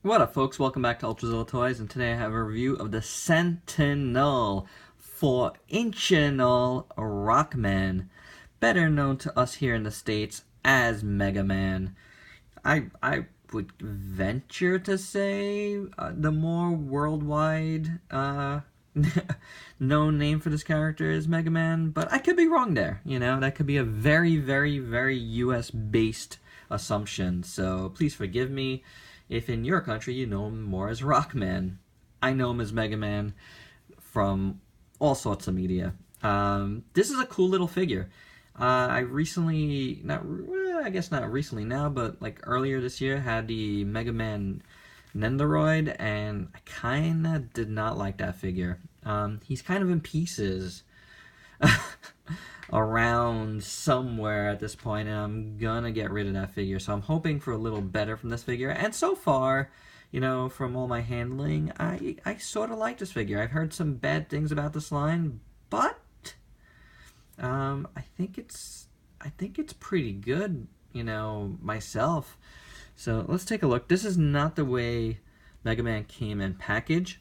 What up, folks? Welcome back to Ultrazilla Toys, and today I have a review of the Sen-Ti-Nel 4Inch-Nel Rockman, better known to us here in the States as Mega Man. I would venture to say the more worldwide known name for this character is Mega Man, but I could be wrong there. You know, that could be a very, very, very US-based assumption, so please forgive me if in your country you know him more as Rockman. I know him as Mega Man from all sorts of media. This is a cool little figure. I recently, I guess not recently now, but like earlier this year, had the Mega Man Nendoroid, and I kind of did not like that figure. He's kind of in pieces around somewhere at this point, and I'm gonna get rid of that figure. So I'm hoping for a little better from this figure. And so far, you know, from all my handling, I sort of like this figure. I've heard some bad things about this line, but I think it's pretty good, you know, myself. So let's take a look. This is not the way Mega Man came in package.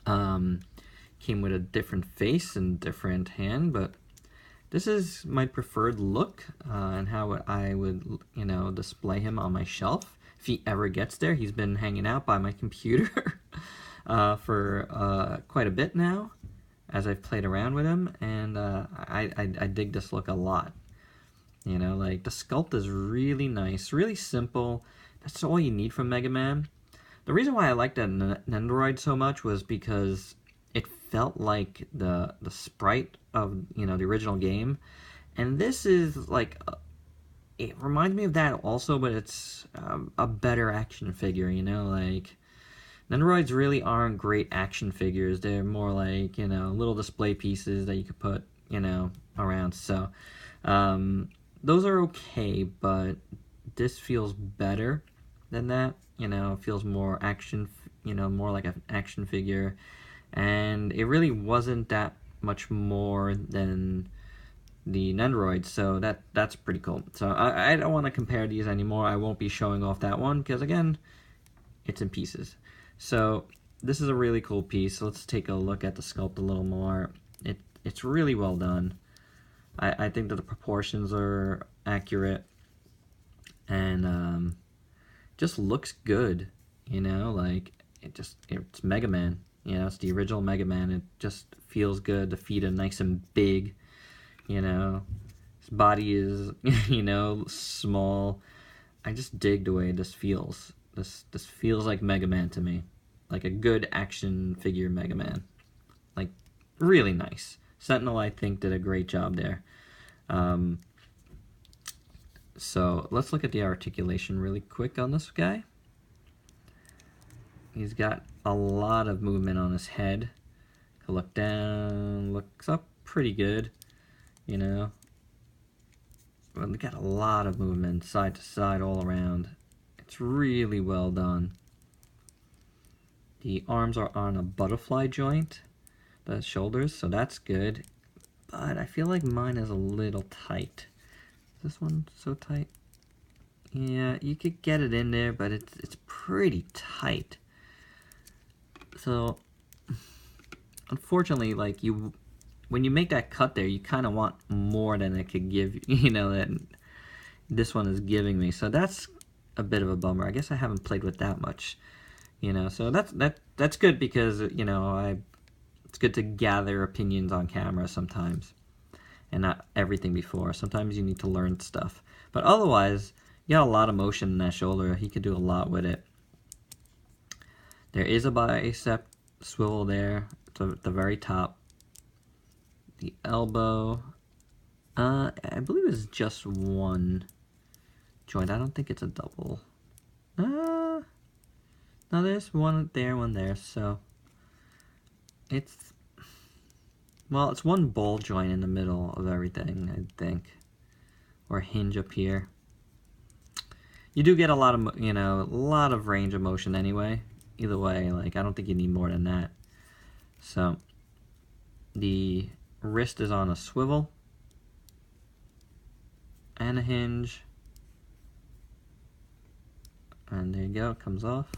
Came with a different face and different hand, but this is my preferred look and how I would, you know, display him on my shelf. If he ever gets there, he's been hanging out by my computer for quite a bit now, as I've played around with him, and I dig this look a lot. You know, like, the sculpt is really nice, really simple. That's all you need from Mega Man. The reason why I liked that Nendoroid so much was because it felt like the sprite of, you know, the original game, and this is like it reminds me of that also, but it's a better action figure. You know, like Nendoroids really aren't great action figures. They're more like, you know, little display pieces that you could put, you know, around. So those are okay, but this feels better than that. You know, it feels more action, you know, more like an action figure. And it really wasn't that much more than the Nendoroid, so that's pretty cool. So I don't want to compare these anymore. I won't be showing off that one because, again, it's in pieces. So this is a really cool piece. Let's take a look at the sculpt a little more. It's really well done. I think that the proportions are accurate, and just looks good. You know, like it's Mega Man. You know, it's the original Mega Man. It just feels good. The feet are nice and big. You know, his body is, you know, small. I just dig the way this feels. This feels like Mega Man to me. Like a good action figure Mega Man. Like, really nice. Sentinel, I think, did a great job there. So, let's look at the articulation really quick on this guy. He's got a lot of movement on his head. Look down, looks up pretty good, you know. But we got a lot of movement side to side all around. It's really well done. The arms are on a butterfly joint, the shoulders, so that's good. But I feel like mine is a little tight. Is this one so tight? Yeah, you could get it in there, but it's pretty tight. So, unfortunately, like, when you make that cut there, you kind of want more than it could give, you know, that this one is giving me. So that's a bit of a bummer. I guess I haven't played with that much, you know. So that's good because, you know, it's good to gather opinions on camera sometimes, and not everything before. Sometimes you need to learn stuff. But otherwise, you got a lot of motion in that shoulder. He could do a lot with it. There is a bicep swivel there at the very top. The elbow, I believe it's just one joint. I don't think it's a double. No, there's one there, so it's one ball joint in the middle of everything, I think, or a hinge up here. You do get a lot of, you know, a lot of range of motion anyway. Either way, like, I don't think you need more than that. So the wrist is on a swivel and a hinge, and there you go, it comes off.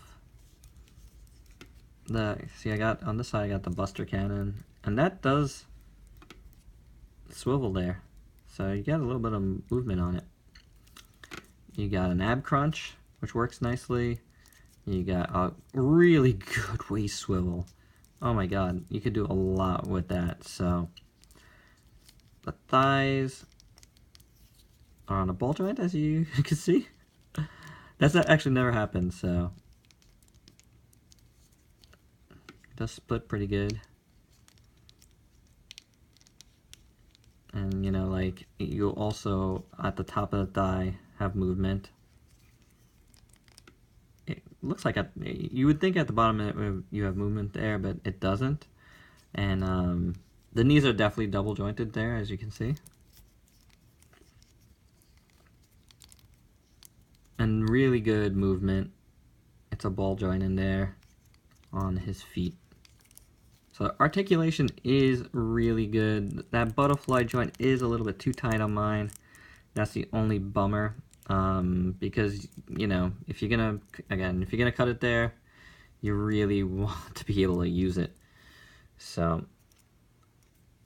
See, I got on this side, I got the Buster Cannon, and that does swivel there, so you got a little bit of movement on it. You got an ab crunch, which works nicely. You got a really good waist swivel. Oh my god, you could do a lot with that. So the thighs are on a ball joint, as you can see. That's actually never happened, so it does split pretty good. And you know, like, you'll also at the top of the thigh have movement. It looks like you would think at the bottom you have movement there, but it doesn't. And the knees are definitely double jointed there, as you can see. And really good movement. It's a ball joint in there on his feet. So articulation is really good. That butterfly joint is a little bit too tight on mine. That's the only bummer. Because, you know, if you're gonna cut it there, you really want to be able to use it. So,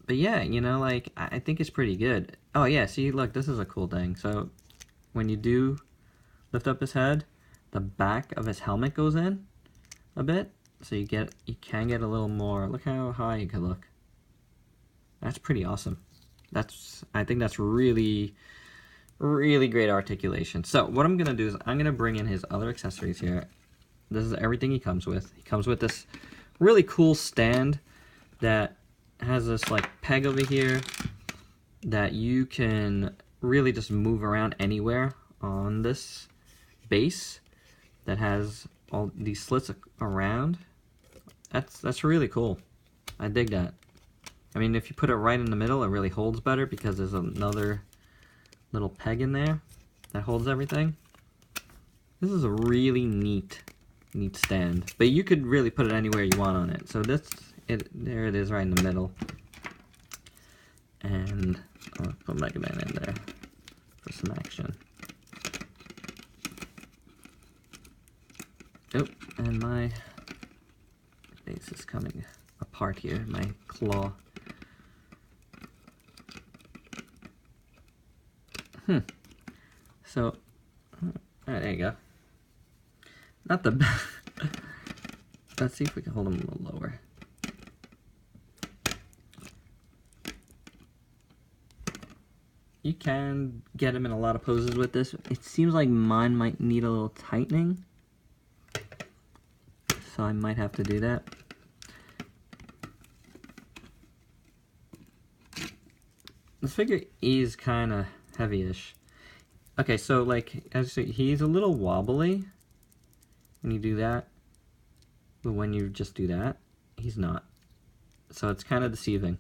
but yeah, you know, like, I think it's pretty good. Oh yeah, see, look, this is a cool thing. So when you do lift up his head, the back of his helmet goes in a bit, so you can get a little more. Look how high you can look. That's pretty awesome. I think that's really great articulation. So what I'm gonna do is I'm gonna bring in his other accessories here. This is everything he comes with. He comes with this really cool stand that has this like peg over here that you can really just move around anywhere on this base that has all these slits around. That's really cool. I dig that. I mean, if you put it right in the middle, it really holds better because there's another little peg in there that holds everything. This is a really neat stand, but you could really put it anywhere you want on it. So there it is right in the middle. And I'll put Mega Man in there for some action. Oh, and my base is coming apart here, my claw. So, there you go. Not the best. Let's see if we can hold him a little lower. You can get him in a lot of poses with this. It seems like mine might need a little tightening, so I might have to do that. This figure is kind of heavy-ish. Okay, so like, as you see, he's a little wobbly when you do that, but when you just do that, he's not. So it's kind of deceiving.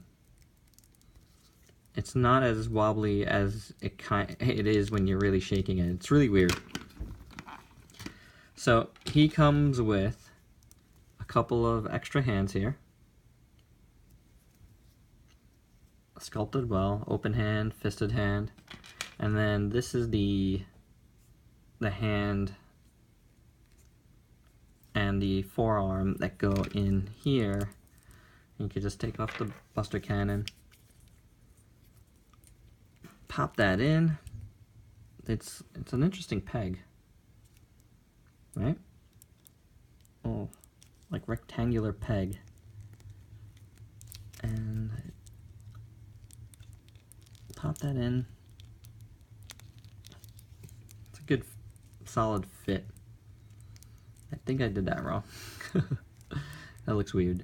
It's not as wobbly as it is when you're really shaking it. It's really weird. So he comes with a couple of extra hands here. Sculpted well, open hand, fisted hand. And then this is the hand and the forearm that go in here. You can just take off the Buster Cannon, pop that in. It's an interesting peg, right? Oh, like rectangular peg. And pop that in. It's a good solid fit. I think I did that wrong. That looks weird.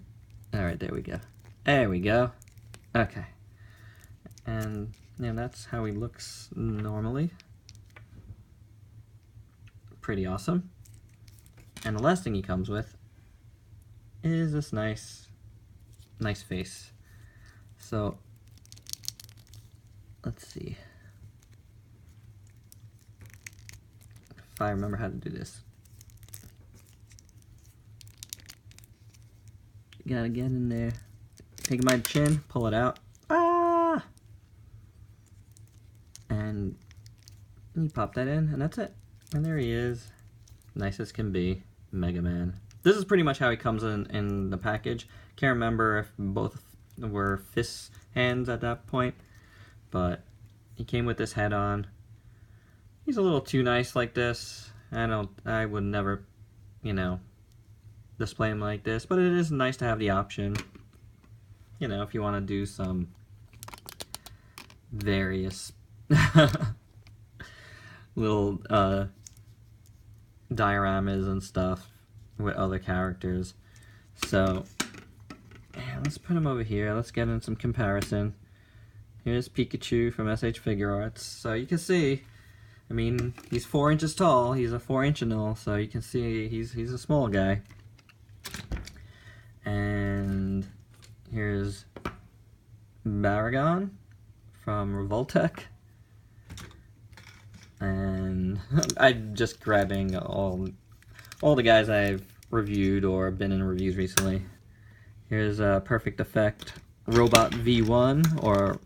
Alright, there we go. There we go. Okay. And yeah, that's how he looks normally. Pretty awesome. And the last thing he comes with is this nice face. So let's see if I remember how to do this. You gotta get in there, take my chin, pull it out, and you pop that in, and that's it. And there he is, nice as can be, Mega Man. this is pretty much how he comes in the package. Can't remember if both were fist hands at that point, but he came with this head on. He's a little too nice like this. I would never, you know, display him like this, but it is nice to have the option, you know, if you want to do some various little dioramas and stuff with other characters. So yeah, let's put him over here. Let's get in some comparison. Here's Pikachu from SH Figure Arts. So you can see, I mean, he's 4 inches tall. He's a 4-inch-Nel, so you can see he's a small guy. And here's Baragon from Revoltech. And I'm just grabbing all the guys I've reviewed or been in reviews recently. Here's a Perfect Effect Robot V1, or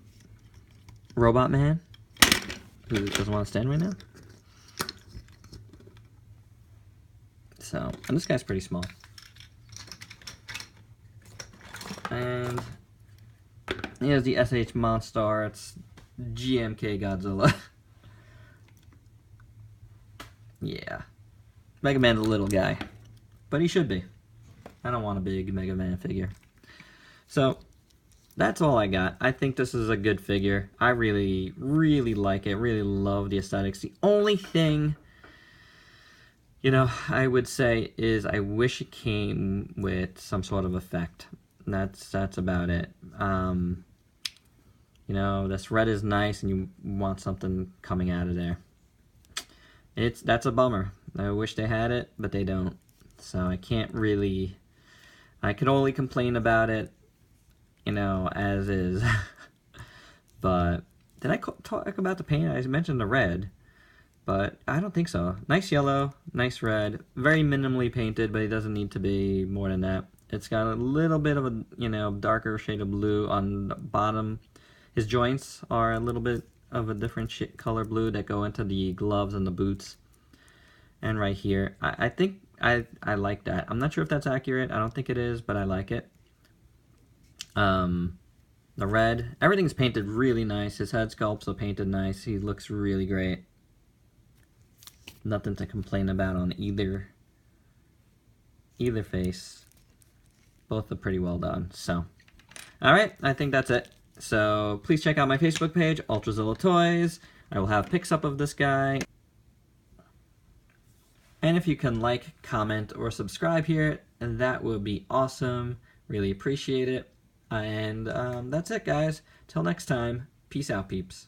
Robot Man, who doesn't want to stand right now. So, and this guy's pretty small. And here's the SH Monstar. It's GMK Godzilla. Yeah. Mega Man's a little guy, but he should be. I don't want a big Mega Man figure. So, that's all I got. I think this is a good figure. I really, really like it. Really love the aesthetics. The only thing, you know, I would say is I wish it came with some sort of effect. That's about it. You know, this red is nice, and you want something coming out of there. That's a bummer. I wish they had it, but they don't. So I can't really. I could only complain about it, you know, as is. But did I talk about the paint? I mentioned the red, but I don't think so. Nice yellow, nice red, very minimally painted, but it doesn't need to be more than that. It's got a little bit of a, you know, darker shade of blue on the bottom. His joints are a little bit of a different color blue that go into the gloves and the boots. And right here, I think I like that. I'm not sure if that's accurate. I don't think it is, but I like it. The red, everything's painted really nice. His head sculpts are painted nice. He looks really great. Nothing to complain about on either face. Both are pretty well done. So, alright, I think that's it. So, please check out my Facebook page, Ultrazilla Toys. I will have pics up of this guy. And if you can like, comment, or subscribe here, that would be awesome. Really appreciate it. And that's it, guys. Till next time, peace out, peeps.